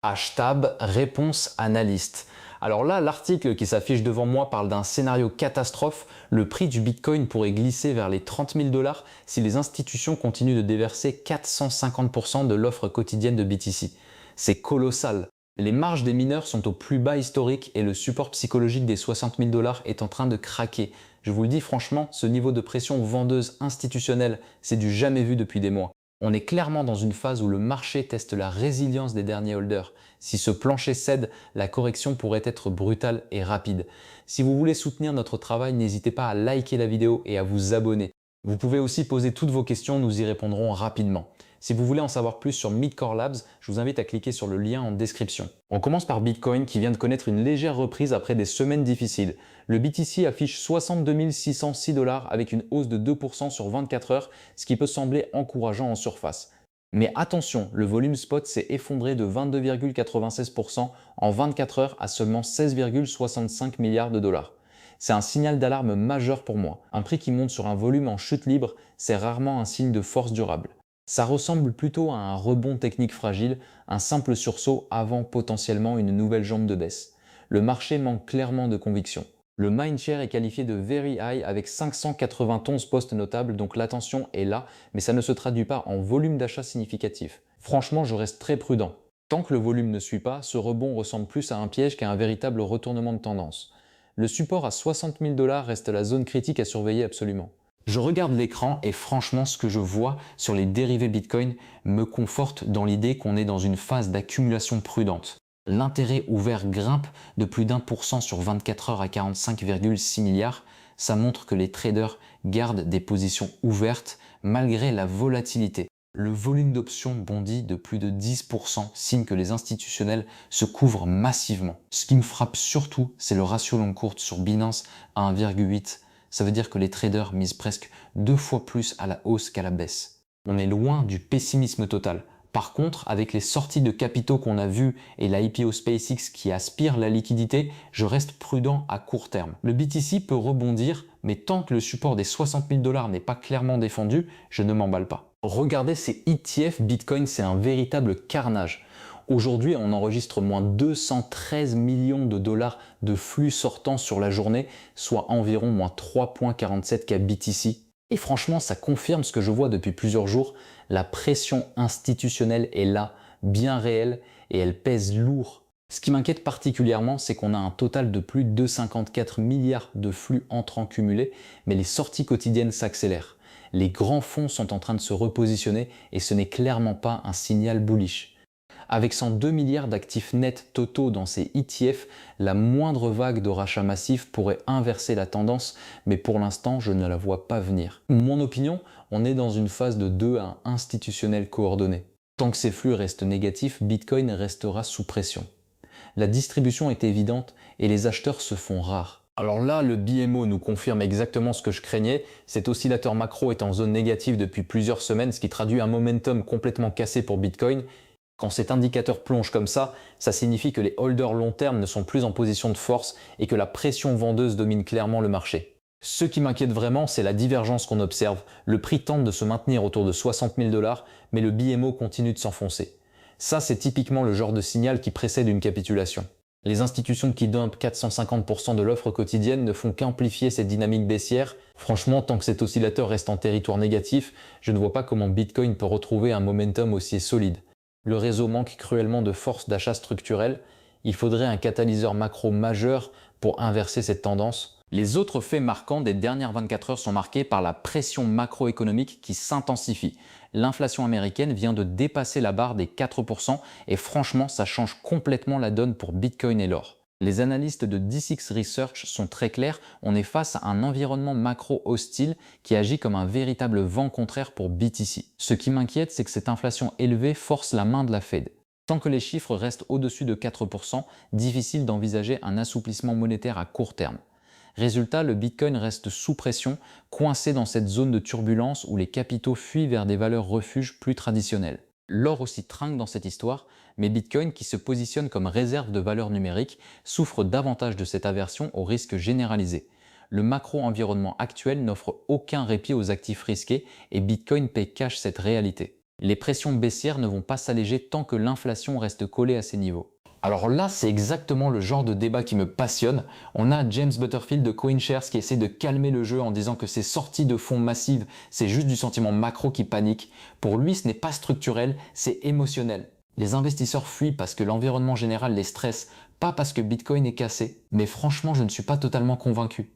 Hashtag réponse analyste. Alors là, l'article qui s'affiche devant moi parle d'un scénario catastrophe. Le prix du Bitcoin pourrait glisser vers les 30 000 $ si les institutions continuent de déverser 450% de l'offre quotidienne de BTC. C'est colossal. Les marges des mineurs sont au plus bas historique et le support psychologique des 60 000 $ est en train de craquer. Je vous le dis franchement, ce niveau de pression vendeuse institutionnelle, c'est du jamais vu depuis des mois. On est clairement dans une phase où le marché teste la résilience des derniers holders. Si ce plancher cède, la correction pourrait être brutale et rapide. Si vous voulez soutenir notre travail, n'hésitez pas à liker la vidéo et à vous abonner. Vous pouvez aussi poser toutes vos questions, nous y répondrons rapidement. Si vous voulez en savoir plus sur Midcore Labs, je vous invite à cliquer sur le lien en description. On commence par Bitcoin qui vient de connaître une légère reprise après des semaines difficiles. Le BTC affiche 62 606 $ avec une hausse de 2% sur 24 heures, ce qui peut sembler encourageant en surface. Mais attention, le volume spot s'est effondré de 22,96% en 24 heures à seulement 16,65 milliards de dollars. C'est un signal d'alarme majeur pour moi. Un prix qui monte sur un volume en chute libre, c'est rarement un signe de force durable. Ça ressemble plutôt à un rebond technique fragile, un simple sursaut avant potentiellement une nouvelle jambe de baisse. Le marché manque clairement de conviction. Le mindshare est qualifié de very high avec 591 postes notables, donc l'attention est là, mais ça ne se traduit pas en volume d'achat significatif. Franchement, je reste très prudent. Tant que le volume ne suit pas, ce rebond ressemble plus à un piège qu'à un véritable retournement de tendance. Le support à 60 000 $ reste la zone critique à surveiller absolument. Je regarde l'écran et franchement, ce que je vois sur les dérivés Bitcoin me conforte dans l'idée qu'on est dans une phase d'accumulation prudente. L'intérêt ouvert grimpe de plus d'1% sur 24 heures à 45,6 milliards. Ça montre que les traders gardent des positions ouvertes malgré la volatilité. Le volume d'options bondit de plus de 10%, signe que les institutionnels se couvrent massivement. Ce qui me frappe surtout, c'est le ratio long courte sur Binance à 1,8. Ça veut dire que les traders misent presque 2 fois plus à la hausse qu'à la baisse. On est loin du pessimisme total. Par contre, avec les sorties de capitaux qu'on a vues et la IPO SpaceX qui aspire la liquidité, je reste prudent à court terme. Le BTC peut rebondir, mais tant que le support des 60 000 $ n'est pas clairement défendu, je ne m'emballe pas. Regardez ces ETF Bitcoin, c'est un véritable carnage. Aujourd'hui, on enregistre moins 213 millions de dollars de flux sortants sur la journée, soit environ moins 3,47 K BTC. Et franchement, ça confirme ce que je vois depuis plusieurs jours. La pression institutionnelle est là, bien réelle, et elle pèse lourd. Ce qui m'inquiète particulièrement, c'est qu'on a un total de plus de 54 milliards de flux entrants cumulés, mais les sorties quotidiennes s'accélèrent. Les grands fonds sont en train de se repositionner et ce n'est clairement pas un signal bullish. Avec 102 milliards d'actifs nets totaux dans ces ETF, la moindre vague de rachat massif pourrait inverser la tendance, mais pour l'instant, je ne la vois pas venir. Mon opinion, on est dans une phase de 2 à 1 institutionnel coordonné. Tant que ces flux restent négatifs, Bitcoin restera sous pression. La distribution est évidente et les acheteurs se font rares. Alors là, le BMO nous confirme exactement ce que je craignais. Cet oscillateur macro est en zone négative depuis plusieurs semaines, ce qui traduit un momentum complètement cassé pour Bitcoin. Quand cet indicateur plonge comme ça signifie que les holders long terme ne sont plus en position de force et que la pression vendeuse domine clairement le marché. Ce qui m'inquiète vraiment, c'est la divergence qu'on observe. Le prix tente de se maintenir autour de 60 000 $, mais le BMO continue de s'enfoncer. Ça, c'est typiquement le genre de signal qui précède une capitulation. Les institutions qui dumpent 450% de l'offre quotidienne ne font qu'amplifier cette dynamique baissière. Franchement, tant que cet oscillateur reste en territoire négatif, je ne vois pas comment Bitcoin peut retrouver un momentum aussi solide. Le réseau manque cruellement de force d'achat structurelle. Il faudrait un catalyseur macro majeur pour inverser cette tendance. Les autres faits marquants des dernières 24 heures sont marqués par la pression macroéconomique qui s'intensifie. L'inflation américaine vient de dépasser la barre des 4% et franchement, ça change complètement la donne pour Bitcoin et l'or. Les analystes de D6 Research sont très clairs, on est face à un environnement macro hostile qui agit comme un véritable vent contraire pour BTC. Ce qui m'inquiète, c'est que cette inflation élevée force la main de la Fed. Tant que les chiffres restent au-dessus de 4%, difficile d'envisager un assouplissement monétaire à court terme. Résultat, le Bitcoin reste sous pression, coincé dans cette zone de turbulence où les capitaux fuient vers des valeurs refuges plus traditionnelles. L'or aussi trinque dans cette histoire, mais Bitcoin, qui se positionne comme réserve de valeur numérique, souffre davantage de cette aversion au risque généralisé. Le macro-environnement actuel n'offre aucun répit aux actifs risqués et Bitcoin paie cash cette réalité. Les pressions baissières ne vont pas s'alléger tant que l'inflation reste collée à ces niveaux. Alors là, c'est exactement le genre de débat qui me passionne. On a James Butterfield de CoinShares qui essaie de calmer le jeu en disant que ces sorties de fonds massives, c'est juste du sentiment macro qui panique. Pour lui, ce n'est pas structurel, c'est émotionnel. Les investisseurs fuient parce que l'environnement général les stresse, pas parce que Bitcoin est cassé. Mais franchement, je ne suis pas totalement convaincu.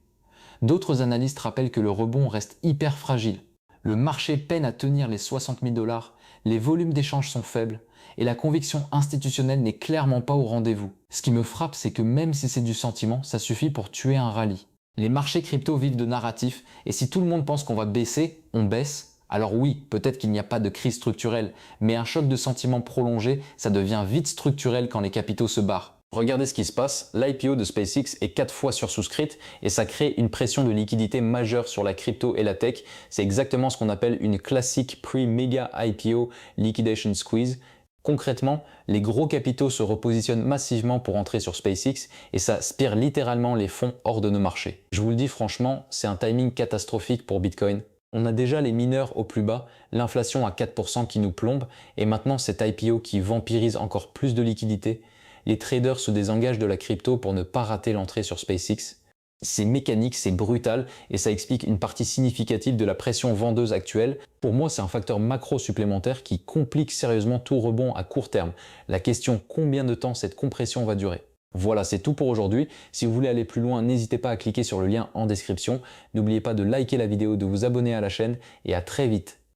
D'autres analystes rappellent que le rebond reste hyper fragile. Le marché peine à tenir les 60 000 $, les volumes d'échanges sont faibles, et la conviction institutionnelle n'est clairement pas au rendez-vous. Ce qui me frappe, c'est que même si c'est du sentiment, ça suffit pour tuer un rallye. Les marchés crypto vivent de narratifs, et si tout le monde pense qu'on va baisser, on baisse. Alors oui, peut-être qu'il n'y a pas de crise structurelle, mais un choc de sentiments prolongé, ça devient vite structurel quand les capitaux se barrent. Regardez ce qui se passe, l'IPO de SpaceX est 4 fois sursouscrite et ça crée une pression de liquidité majeure sur la crypto et la tech. C'est exactement ce qu'on appelle une classique pre-mega IPO liquidation squeeze. Concrètement, les gros capitaux se repositionnent massivement pour entrer sur SpaceX et ça spire littéralement les fonds hors de nos marchés. Je vous le dis franchement, c'est un timing catastrophique pour Bitcoin. On a déjà les mineurs au plus bas, l'inflation à 4% qui nous plombe et maintenant cet IPO qui vampirise encore plus de liquidités. Les traders se désengagent de la crypto pour ne pas rater l'entrée sur SpaceX. C'est mécanique, c'est brutal et ça explique une partie significative de la pression vendeuse actuelle. Pour moi, c'est un facteur macro supplémentaire qui complique sérieusement tout rebond à court terme. La question combien de temps cette compression va durer. Voilà, c'est tout pour aujourd'hui. Si vous voulez aller plus loin, n'hésitez pas à cliquer sur le lien en description. N'oubliez pas de liker la vidéo, de vous abonner à la chaîne et à très vite.